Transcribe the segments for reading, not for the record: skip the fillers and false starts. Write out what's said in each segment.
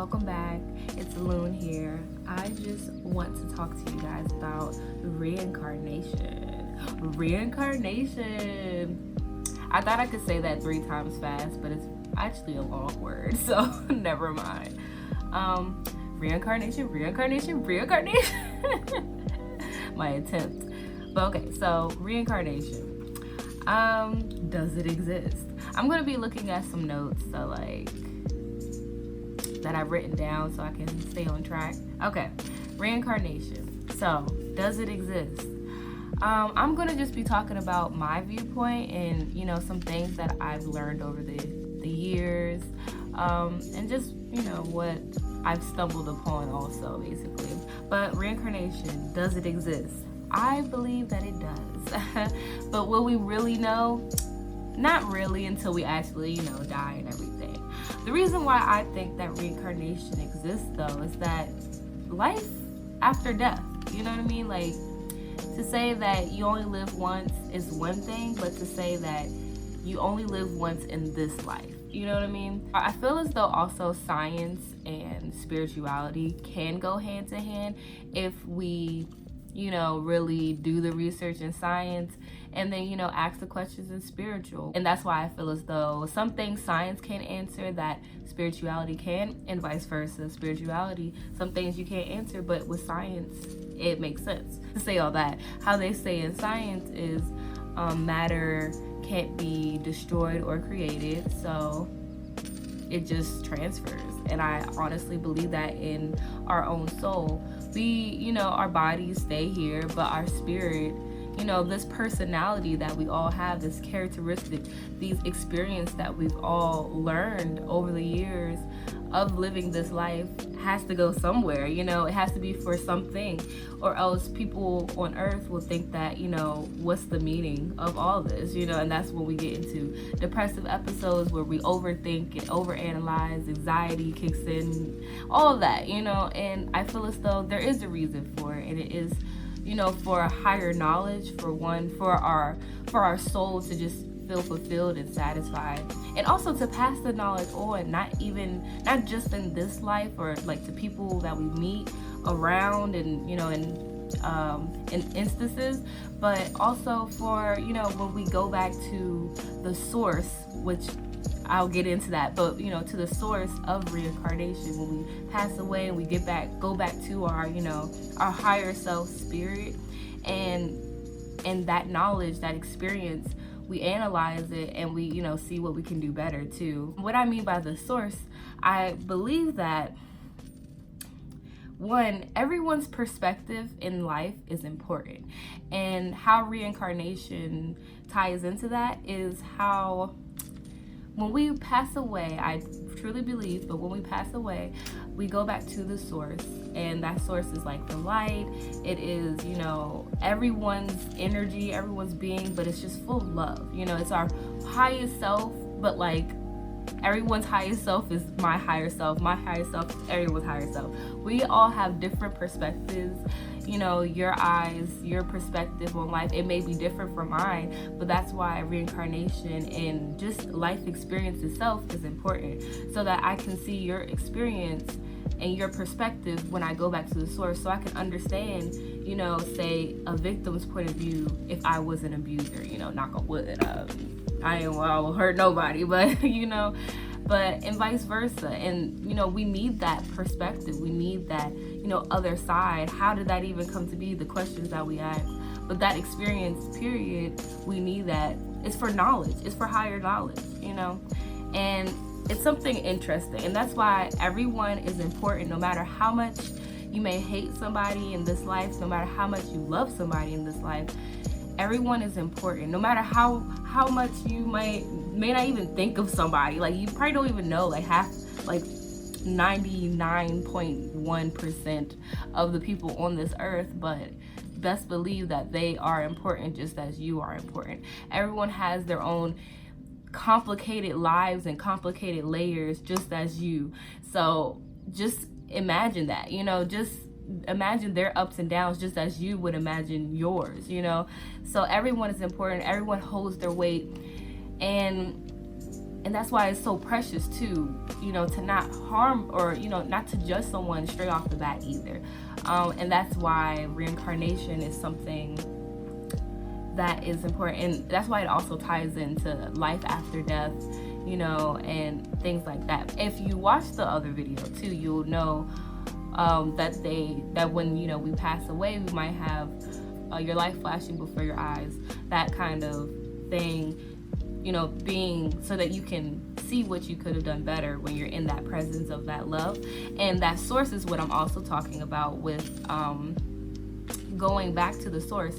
welcome back. It's Loon here. I just want to talk to you guys about reincarnation. Reincarnation. I thought I could say that 3 times fast, but it's actually a long word, so never mind. Reincarnation. My attempt. But okay, so reincarnation. Does it exist? I'm gonna be looking at some notes, so that I've written down so I can stay on track. Okay, reincarnation. So, does it exist? I'm gonna just be talking about my viewpoint and some things that I've learned over the years, and just what I've stumbled upon also, basically. But reincarnation, does it exist? I believe that it does. But will we really know? Not really, until we actually die and everything. The reason why I think that reincarnation exists, though, is that life after death, you know what I mean? Like, to say that you only live once is one thing, but to say that you only live once in this life, you know what I mean? I feel as though also science and spirituality can go hand to hand if we really do the research in science and then, ask the questions in spiritual. And that's why I feel as though some things science can't answer that spirituality can, and vice versa. Spirituality, some things you can't answer, but with science, it makes sense. To say all that, how they say in science is matter can't be destroyed or created, so it just transfers. And I honestly believe that in our own soul. We, our bodies stay here, but our spirit, this personality that we all have, this characteristic, these experiences that we've all learned over the years of living this life has to go somewhere. It has to be for something, or else people on earth will think that, what's the meaning of all this, and that's when we get into depressive episodes where we overthink and overanalyze, anxiety kicks in, all of that, and I feel as though there is a reason for it, and it is for a higher knowledge, for our soul to just feel fulfilled and satisfied, and also to pass the knowledge on, not just in this life, or like to people that we meet around and in instances, but also for when we go back to the source, which I'll get into that, but to the source of reincarnation, when we pass away and we go back to our our higher self spirit, and that knowledge, that experience, we analyze it and we see what we can do better too. What I mean by the source, I believe that one, everyone's perspective in life is important, and how reincarnation ties into that is how when we pass away, I truly believe, but when we pass away, we go back to the source, and that source is like the light. It is, everyone's energy, everyone's being, but it's just full of love. It's our highest self, but like everyone's highest self is my higher self. My higher self is everyone's higher self. We all have different perspectives. Your eyes, your perspective on life, it may be different from mine, but that's why reincarnation and just life experience itself is important, so that I can see your experience and your perspective when I go back to the source, so I can understand, say a victim's point of view if I was an abuser, knock on wood. I will hurt nobody, but but and vice versa. And we need that perspective, we need that other side. How did that even come to be? The questions that we ask. But that experience, period, we need that. It's for knowledge, it's for higher knowledge, and it's something interesting. And that's why everyone is important. No matter how much you may hate somebody in this life, no matter how much you love somebody in this life, everyone is important. No matter how much you may not even think of somebody, like you probably don't even know, like 99.1% of the people on this earth, but best believe that they are important just as you are important. Everyone has their own complicated lives and complicated layers just as you. So just imagine that, just imagine their ups and downs just as you would imagine yours, So everyone is important. Everyone holds their weight. And And that's why it's so precious too, to not harm or, not to judge someone straight off the bat either. And that's why reincarnation is something that is important. And that's why it also ties into life after death, and things like that. If you watch the other video too, you'll know that when, we pass away, we might have your life flashing before your eyes, that kind of thing, being so that you can see what you could have done better when you're in that presence of that love. And that source is what I'm also talking about with going back to the source.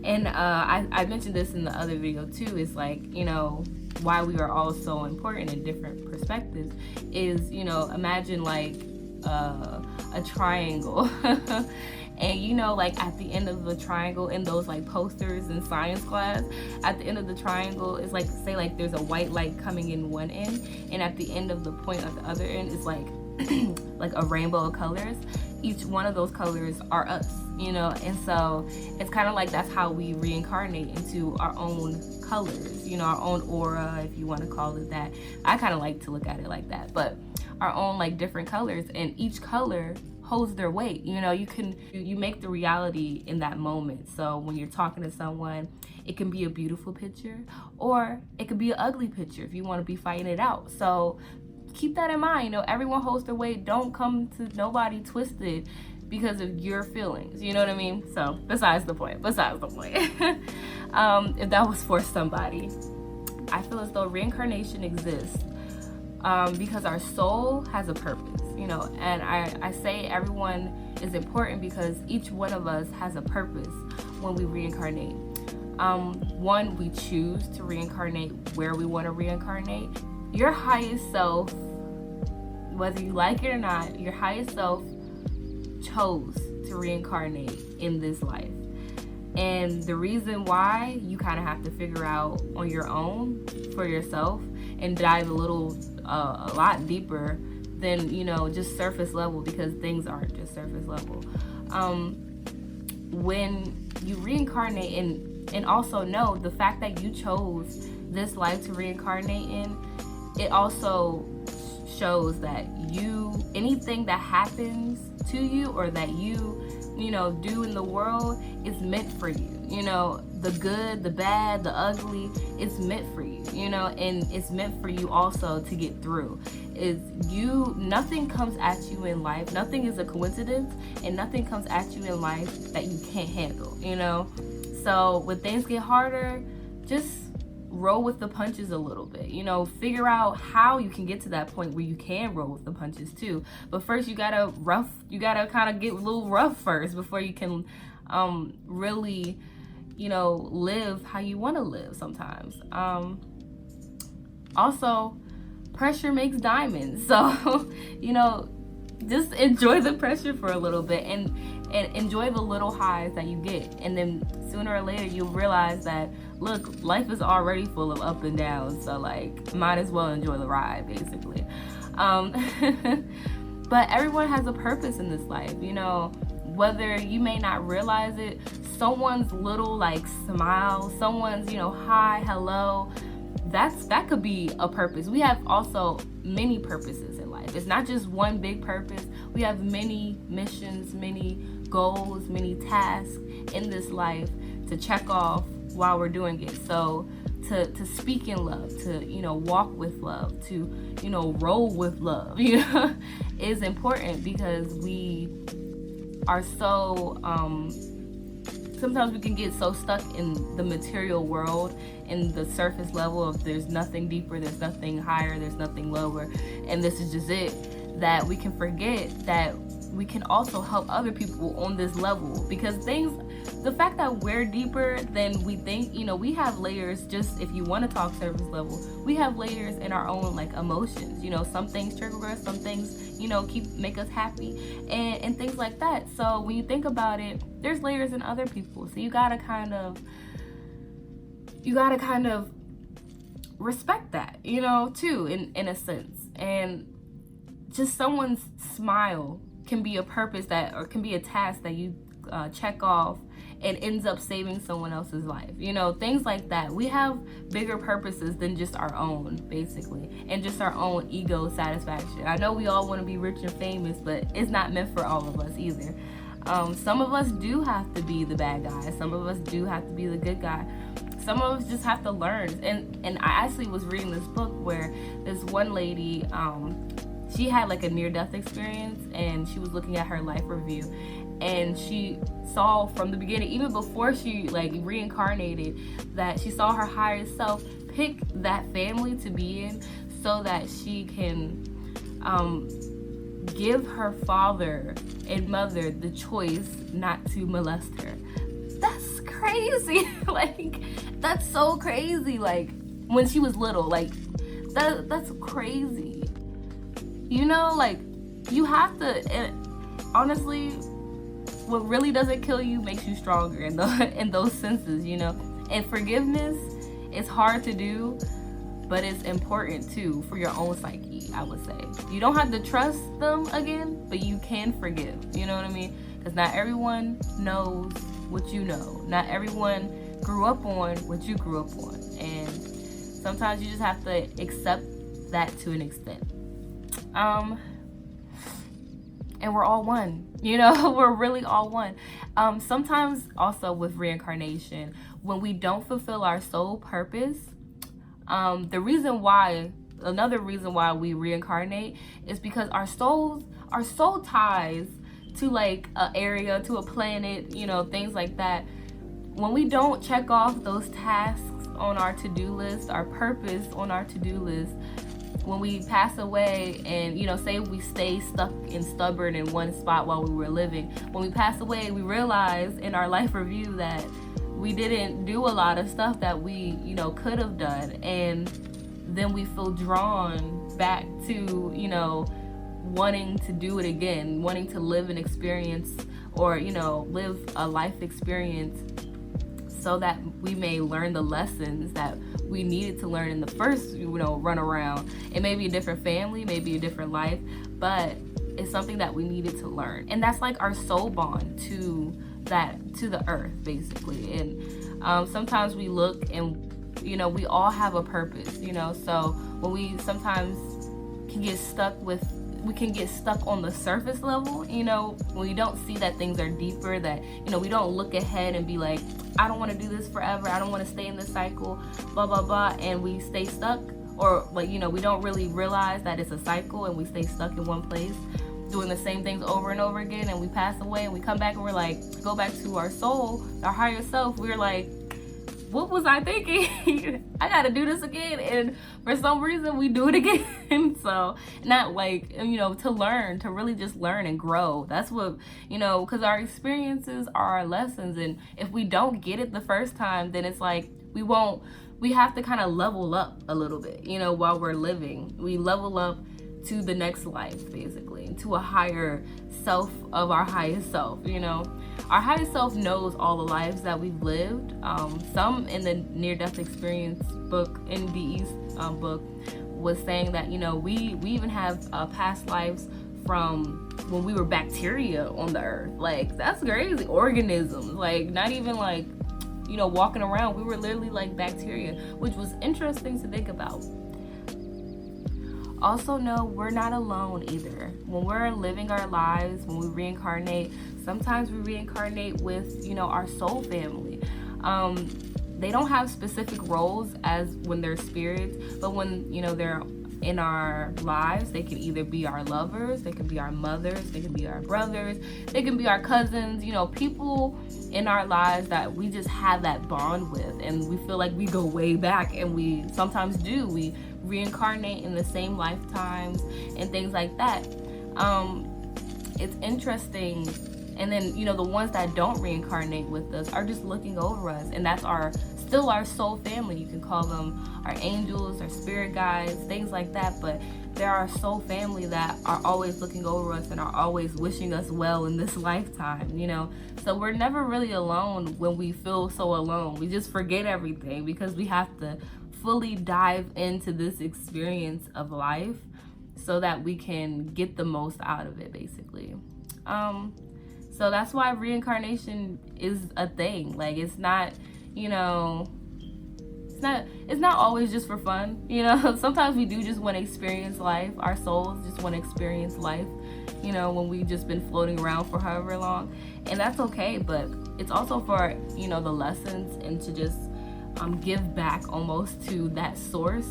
And I mentioned this in the other video too, is like, why we are all so important in different perspectives is, imagine like a triangle. And like at the end of the triangle, in those like posters in science class, at the end of the triangle is like, say like there's a white light coming in one end, and at the end of the point of the other end is like like a rainbow of colors. Each one of those colors are us, and so it's kind of like that's how we reincarnate into our own colors, our own aura, if you want to call it that. I kind of like to look at it like that, but our own like different colors, and each color holds their weight. You make the reality in that moment. So when you're talking to someone, it can be a beautiful picture or it could be an ugly picture if you want to be fighting it out. So keep that in mind. Everyone holds their weight. Don't come to nobody twisted because of your feelings. You know what I mean? So besides the point. If that was for somebody, I feel as though reincarnation exists because our soul has a purpose, and I say everyone is important because each one of us has a purpose when we reincarnate. One, we choose to reincarnate where we want to reincarnate. Your highest self, whether you like it or not, your highest self chose to reincarnate in this life. And the reason why, you kind of have to figure out on your own for yourself and dive a lot deeper than, just surface level, because things aren't just surface level. When you reincarnate, and also know the fact that you chose this life to reincarnate in, it also shows that anything that happens to you or that you do in the world is meant for you. The good, the bad, the ugly, it's meant for you, and it's meant for you also to get through. Nothing comes at you in life, nothing is a coincidence, and nothing comes at you in life that you can't handle, So when things get harder, just roll with the punches a little bit, figure out how you can get to that point where you can roll with the punches too. But first you gotta kind of get a little rough first before you can really live how you want to live sometimes. Also, pressure makes diamonds, so just enjoy the pressure for a little bit and enjoy the little highs that you get, and then sooner or later you'll realize that, look, life is already full of up and downs, so like might as well enjoy the ride, basically. But everyone has a purpose in this life, whether you may not realize it. Someone's little like smile, someone's hi, hello, that could be a purpose. We have also many purposes in life. It's not just one big purpose. We have many missions, many goals, many tasks in this life to check off while we're doing it. So to speak in love, to walk with love, to roll with love, is important, because we are so sometimes we can get so stuck in the material world, in the surface level of there's nothing deeper, there's nothing higher, there's nothing lower, and this is just it, that we can forget that we can also help other people on this level. Because the fact that we're deeper than we think, we have layers. Just if you want to talk surface level, we have layers in our own like emotions. Some things trigger us, some things make us happy, and things like that. So when you think about it, there's layers in other people, so you gotta kind of respect that, too, in a sense. And just someone's smile can be a purpose or can be a task that you check off and ends up saving someone else's life. You know, things like that. We have bigger purposes than just our own, basically, and just our own ego satisfaction. I know we all want to be rich and famous, but it's not meant for all of us either. Some of us do have to be the bad guy. Some of us do have to be the good guy. Some of us just have to learn. And I actually was reading this book where this one lady, she had like a near-death experience, and she was looking at her life review, and she saw from the beginning, even before she like reincarnated, that she saw her higher self pick that family to be in so that she can give her father and mother the choice not to molest her. That's crazy. Like, that's so crazy. Like, when she was little, like, that's crazy. You know, like, you have to, and honestly, what really doesn't kill you makes you stronger in those senses, you know. And forgiveness is hard to do, but it's important too for your own psyche, I would say. You don't have to trust them again, but you can forgive, you know what I mean? Because not everyone knows what you know. Not everyone grew up on what you grew up on. And sometimes you just have to accept that to an extent. And we're all one, you know. We're really all one. Sometimes also with reincarnation, when we don't fulfill our soul purpose, another reason why we reincarnate is because our soul ties to like an area, to a planet, you know, things like that. When we don't check off those tasks on our to-do list, our purpose on our to-do list, when we pass away, and, you know, say we stay stuck and stubborn in one spot while we were living, when we pass away, we realize in our life review that we didn't do a lot of stuff that we, you know, could have done. And then we feel drawn back to, you know, wanting to do it again, wanting to live an experience, or, you know, live a life experience, so that we may learn the lessons that we needed to learn in the first, you know, run around. It may be a different family, maybe a different life, but it's something that we needed to learn. And that's like our soul bond to the earth, basically. And sometimes we look and, you know, we all have a purpose, you know. So when we sometimes can get stuck on the surface level, you know, when we don't see that things are deeper, that, you know, we don't look ahead and be like, I don't want to do this forever, I don't want to stay in this cycle, blah blah blah, and we stay stuck. Or, like, you know, we don't really realize that it's a cycle, and we stay stuck in one place doing the same things over and over again, and we pass away and we come back and we're like, go back to our soul, our higher self. We're like, what was I thinking? I gotta do this again. And for some reason we do it again. So, not like, you know, to learn, to really just learn and grow. That's what, you know, because our experiences are our lessons. And if we don't get it the first time, then it's like we have to kind of level up a little bit, you know, while we're living. We level up to the next life, basically, to a higher self of our highest self, you know. Our highest self knows all the lives that we've lived. Some in the near-death experience book, NDE's book, was saying that, you know, we even have past lives from when we were bacteria on the earth. Like, that's crazy. Organisms, like, not even like, you know, walking around. We were literally like bacteria, which was interesting to think about. Also know we're not alone either. When we're living our lives, when we reincarnate, sometimes we reincarnate with, you know, our soul family. They don't have specific roles as when they're spirits, but when, you know, they're in our lives, they can either be our lovers, they can be our mothers, they can be our brothers, they can be our cousins, you know, people in our lives that we just have that bond with, and we feel like we go way back, and we sometimes do. We reincarnate in the same lifetimes and things like that. It's interesting. And then, you know, the ones that don't reincarnate with us are just looking over us, and that's still our soul family. You can call them our angels, our spirit guides, things like that, but they're our soul family that are always looking over us and are always wishing us well in this lifetime, you know. So we're never really alone when we feel so alone. We just forget everything because we have to fully dive into this experience of life so that we can get the most out of it, basically. So that's why reincarnation is a thing. Like, it's not, you know, it's not always just for fun, you know. Sometimes we do just want to experience life. Our souls just want to experience life, you know, when we've just been floating around for however long, and that's okay. But it's also for, you know, the lessons, and to just give back almost to that source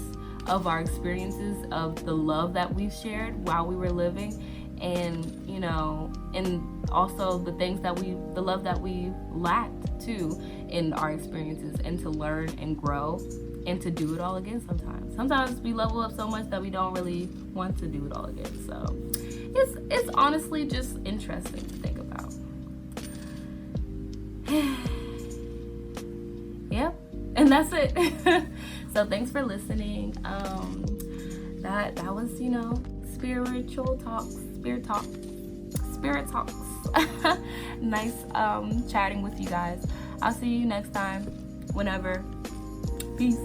of our experiences, of the love that we've shared while we were living, and, you know, and also the love that we lacked too in our experiences, and to learn and grow and to do it all again sometimes we level up so much that we don't really want to do it all again. So it's honestly just interesting to think about. Yep, and that's it. So thanks for listening. That was, you know, spirit talks. Nice chatting with you guys. I'll see you next time, whenever. Peace.